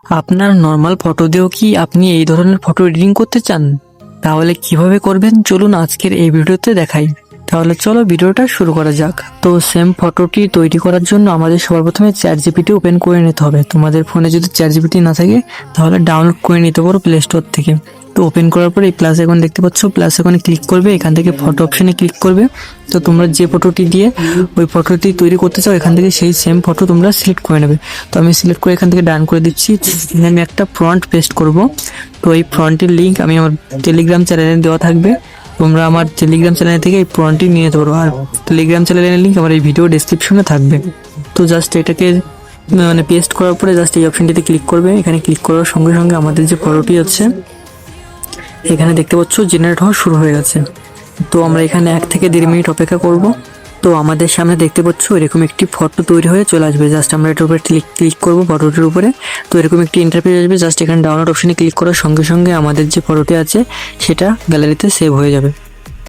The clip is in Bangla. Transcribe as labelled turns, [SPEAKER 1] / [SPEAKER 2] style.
[SPEAKER 1] আপনার নর্মাল ফটো দিয়েও কি আপনি এই ধরনের ফটো এডিটিং করতে চান? তাহলে কিভাবে করবেন চলুন আজকের এই ভিডিওতে দেখাই। তাহলে চলো ভিডিওটা শুরু করা যাক। তো সেম ফটোটি তৈরি করার জন্য আমাদের সবার প্রথমে চ্যাটজিপিটি ওপেন করে নিতে হবে। তোমাদের ফোনে যদি চ্যাটজিপিটি না থাকে তাহলে ডাউনলোড করে নিতে পারো প্লে স্টোর থেকে। তো ওপেন করার পরে এই প্লাস আইকন দেখতে পাচ্ছ, প্লাস আইকনে ক্লিক করবে, এখান থেকে ফটো অপশনে ক্লিক করবে। তো তোমরা যে ফটোটি দিয়ে ওই ফটোটি তৈরি করতে চাও এখান থেকে সেই সেম ফটো তোমরা সিলেক্ট করে নেবে। তো আমি সিলেক্ট করে এখান থেকে ডান করে দিচ্ছি। আমি একটা ফ্রন্ট পেস্ট করব। তো এই ফ্রন্টের লিঙ্ক আমি আমার টেলিগ্রাম চ্যানেলে দেওয়া থাকবে, তোমরা আমার টেলিগ্রাম চ্যানেল থেকে এই ফ্রন্টটি নিয়ে যেতে পারো। আর টেলিগ্রাম চ্যানেলের লিঙ্ক আমার এই ভিডিও ডেসক্রিপশনে থাকবে। তো জাস্ট এটাকে পেস্ট করার পরে জাস্ট এই অপশনটিতে ক্লিক করবে। এখানে ক্লিক করার সঙ্গে সঙ্গে আমাদের যে ফটোটি আছে এখানে দেখতে পাচ্ছ জেনারেট হওয়া শুরু হয়ে গেছে। তো আমরা এখানে 1 থেকে 1.5 মিনিট অপেক্ষা করব। তো আমাদের সামনে দেখতে পাচ্ছ এরকম একটি ফটো তৈরি হয়ে চলে আসবে। জাস্ট আমরা এটার উপরে ক্লিক করব ফটোটির উপরে। তো এরকম একটি ইন্টারফেস আসবে। জাস্ট এখানে ডাউনলোড অপশনে ক্লিক করার সঙ্গে সঙ্গে আমাদের যে ফটোটি আছে সেটা গ্যালারিতে সেভ হয়ে যাবে।